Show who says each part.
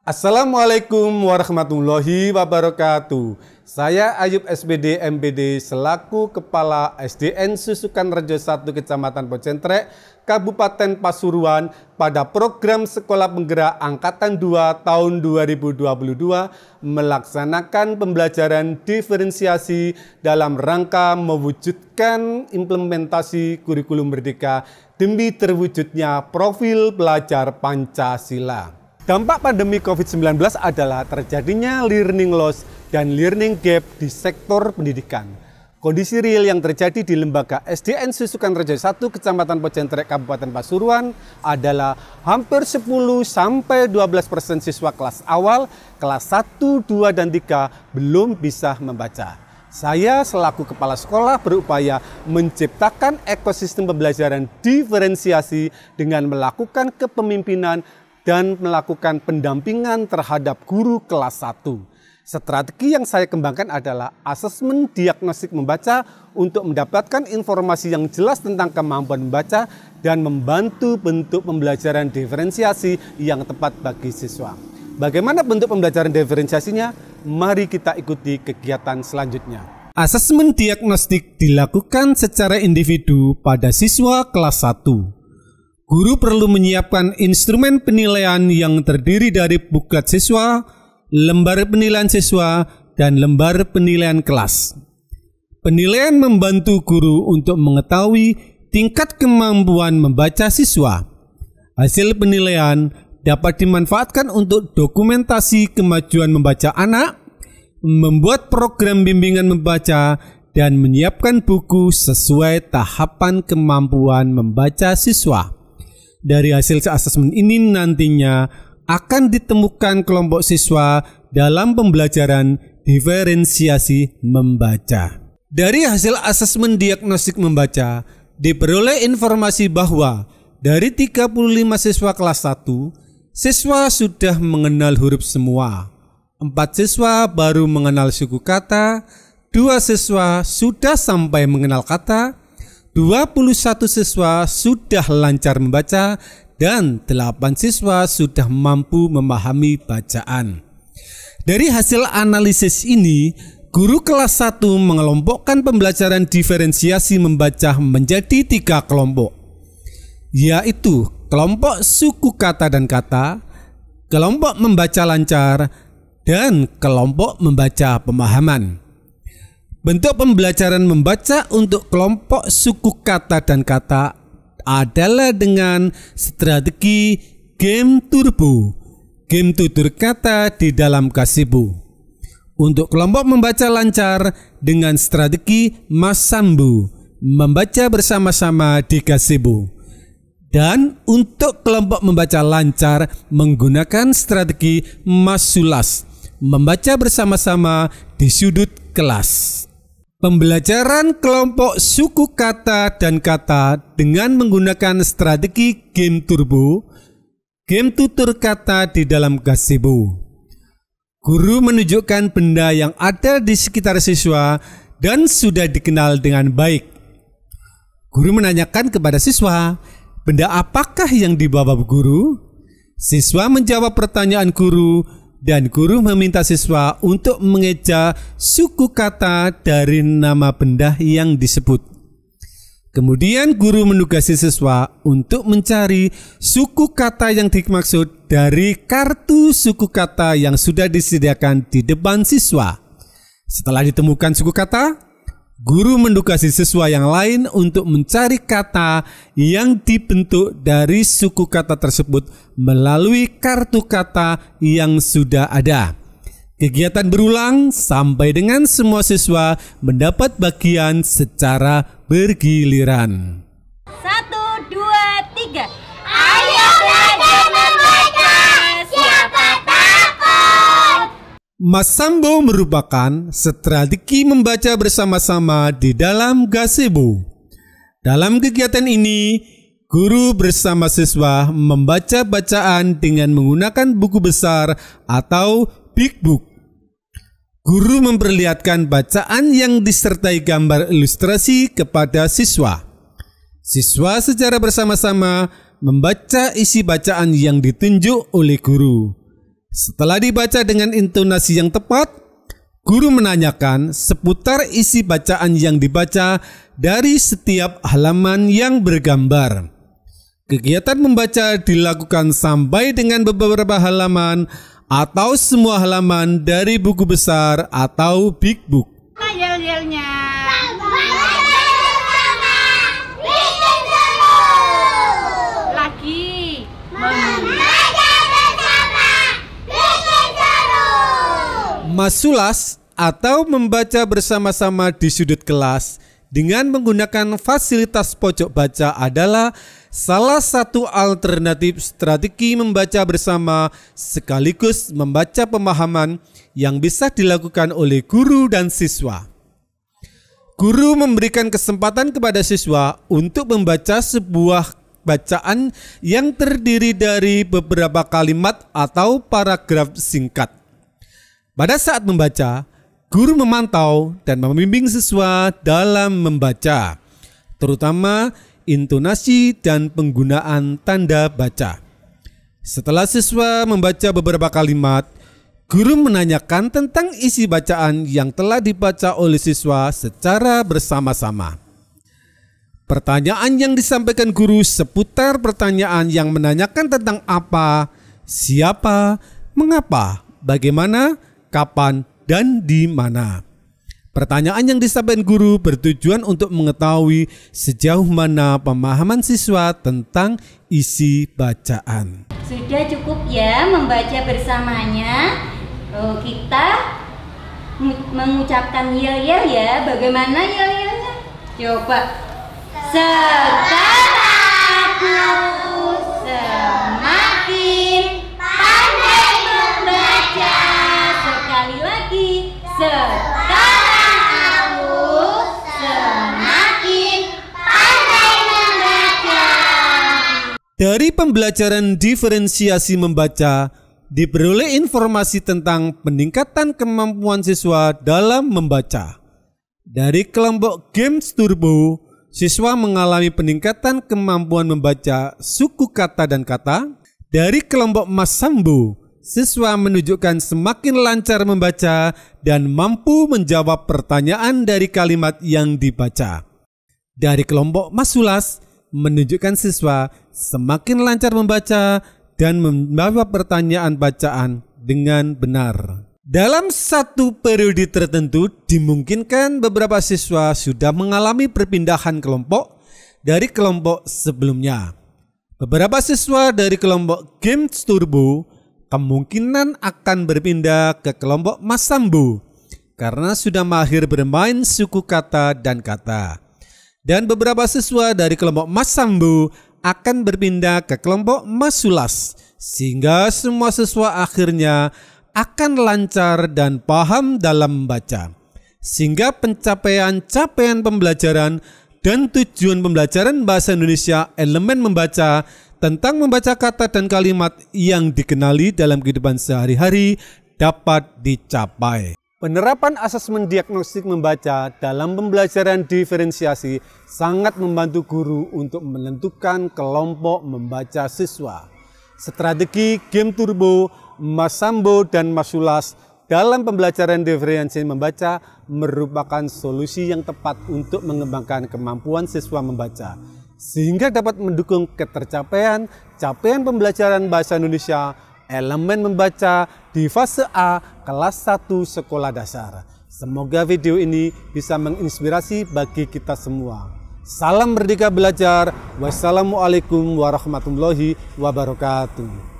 Speaker 1: Assalamualaikum warahmatullahi wabarakatuh. Saya Ayub SPD MPD selaku Kepala SDN Susukan Rejo 1 Kecamatan Pocentrek, Kabupaten Pasuruan pada program Sekolah Penggerak Angkatan 2 tahun 2022 melaksanakan pembelajaran diferensiasi dalam rangka mewujudkan implementasi kurikulum merdeka demi terwujudnya profil pelajar Pancasila. Dampak pandemi COVID-19 adalah terjadinya learning loss dan learning gap di sektor pendidikan. Kondisi real yang terjadi di lembaga SDN Susukan Rejo 1 Kecamatan Pocentrek Kabupaten Pasuruan adalah hampir 10-12% siswa kelas awal, kelas 1, 2, dan 3 belum bisa membaca. Saya selaku kepala sekolah berupaya menciptakan ekosistem pembelajaran diferensiasi dengan melakukan kepemimpinan dan melakukan pendampingan terhadap guru kelas 1. Strategi yang saya kembangkan adalah asesmen diagnostik membaca untuk mendapatkan informasi yang jelas tentang kemampuan membaca dan membantu bentuk pembelajaran diferensiasi yang tepat bagi siswa. Bagaimana bentuk pembelajaran diferensiasinya? Mari kita ikuti kegiatan selanjutnya. Asesmen diagnostik dilakukan secara individu pada siswa kelas 1. Guru perlu menyiapkan instrumen penilaian yang terdiri dari buklet siswa, lembar penilaian siswa, dan lembar penilaian kelas. Penilaian membantu guru untuk mengetahui tingkat kemampuan membaca siswa. Hasil penilaian dapat dimanfaatkan untuk dokumentasi kemajuan membaca anak, membuat program bimbingan membaca, dan menyiapkan buku sesuai tahapan kemampuan membaca siswa. Dari hasil asesmen ini nantinya akan ditemukan kelompok siswa dalam pembelajaran diferensiasi membaca. Dari hasil asesmen diagnostik membaca, diperoleh informasi bahwa dari 35 siswa kelas 1, siswa sudah mengenal huruf semua. 4 siswa baru mengenal suku kata, 2 siswa sudah sampai mengenal kata, 21 siswa sudah lancar membaca, dan 8 siswa sudah mampu memahami bacaan. Dari hasil analisis ini, guru kelas 1 mengelompokkan pembelajaran diferensiasi membaca menjadi 3 kelompok, yaitu kelompok suku kata dan kata, kelompok membaca lancar, dan kelompok membaca pemahaman. Bentuk pembelajaran membaca untuk kelompok suku kata dan kata adalah dengan strategi game turbo, game tutur kata di dalam gazebo. Untuk kelompok membaca lancar dengan strategi masambu, membaca bersama-sama di gazebo. Dan untuk kelompok membaca lancar menggunakan strategi masulas, membaca bersama-sama di sudut kelas. Pembelajaran kelompok suku kata dan kata dengan menggunakan strategi game turbo, game tutur kata di dalam gazebo. Guru menunjukkan benda yang ada di sekitar siswa dan sudah dikenal dengan baik. Guru menanyakan kepada siswa, benda apakah yang dibawa guru? Siswa menjawab pertanyaan guru, dan guru meminta siswa untuk mengeja suku kata dari nama benda yang disebut. Kemudian guru menugasi siswa untuk mencari suku kata yang dimaksud dari kartu suku kata yang sudah disediakan di depan siswa. Setelah ditemukan suku kata, guru menugasi siswa yang lain untuk mencari kata yang dibentuk dari suku kata tersebut melalui kartu kata yang sudah ada. Kegiatan berulang sampai dengan semua siswa mendapat bagian secara bergiliran.
Speaker 2: 1, 2, 3. Ayo belajar membaca, siapa takut?
Speaker 1: Masambo merupakan strategi membaca bersama-sama di dalam gazebo. Dalam kegiatan ini, guru bersama siswa membaca bacaan dengan menggunakan buku besar atau big book. Guru memperlihatkan bacaan yang disertai gambar ilustrasi kepada siswa. Siswa secara bersama-sama membaca isi bacaan yang ditunjuk oleh guru. Setelah dibaca dengan intonasi yang tepat, guru menanyakan seputar isi bacaan yang dibaca dari setiap halaman yang bergambar. Kegiatan membaca dilakukan sampai dengan beberapa halaman atau semua halaman dari buku besar atau big book.
Speaker 2: Yel-yelnya. Lagi.
Speaker 1: Masulas atau membaca bersama-sama di sudut kelas dengan menggunakan fasilitas pojok baca adalah salah satu alternatif strategi membaca bersama sekaligus membaca pemahaman yang bisa dilakukan oleh guru dan siswa. Guru memberikan kesempatan kepada siswa untuk membaca sebuah bacaan yang terdiri dari beberapa kalimat atau paragraf singkat. Pada saat membaca, guru memantau dan membimbing siswa dalam membaca, terutama intonasi dan penggunaan tanda baca. Setelah siswa membaca beberapa kalimat, guru menanyakan tentang isi bacaan yang telah dibaca oleh siswa secara bersama-sama. Pertanyaan yang disampaikan guru seputar pertanyaan yang menanyakan tentang apa, siapa, mengapa, bagaimana, kapan, dan di mana. Pertanyaan yang disampaikan guru bertujuan untuk mengetahui sejauh mana pemahaman siswa tentang isi bacaan.
Speaker 2: Sudah cukup ya membaca bersamanya. Kita mengucapkan yel-yel ya. Bagaimana yel-yelnya? Coba. Sekarang aku semakin pandai membaca. Sekali lagi. Sekarang aku semakin pandai membaca.
Speaker 1: Dari pembelajaran diferensiasi membaca, diperoleh informasi tentang peningkatan kemampuan siswa dalam membaca. Dari kelompok Games Turbo, siswa mengalami peningkatan kemampuan membaca suku kata dan kata. Dari kelompok Masambo, siswa menunjukkan semakin lancar membaca dan mampu menjawab pertanyaan dari kalimat yang dibaca. Dari kelompok Masulas, menunjukkan siswa semakin lancar membaca dan menjawab pertanyaan bacaan dengan benar. Dalam satu periode tertentu, dimungkinkan beberapa siswa sudah mengalami perpindahan kelompok dari kelompok sebelumnya. Beberapa siswa dari kelompok Games Turbo kemungkinan akan berpindah ke kelompok Masambo karena sudah mahir bermain suku kata dan kata. Dan beberapa siswa dari kelompok Masambo akan berpindah ke kelompok Masulas, sehingga semua siswa akhirnya akan lancar dan paham dalam membaca, sehingga pencapaian pembelajaran dan tujuan pembelajaran bahasa Indonesia elemen membaca tentang membaca kata dan kalimat yang dikenali dalam kehidupan sehari-hari dapat dicapai. Penerapan asesmen diagnostik membaca dalam pembelajaran diferensiasi sangat membantu guru untuk menentukan kelompok membaca siswa. Strategi Game Turbo, Masambo, dan Masulas dalam pembelajaran diferensiasi membaca merupakan solusi yang tepat untuk mengembangkan kemampuan siswa membaca, sehingga dapat mendukung capaian pembelajaran bahasa Indonesia elemen membaca di fase A kelas 1 sekolah dasar. Semoga video ini bisa menginspirasi bagi kita semua. Salam Merdeka Belajar. Wassalamualaikum warahmatullahi wabarakatuh.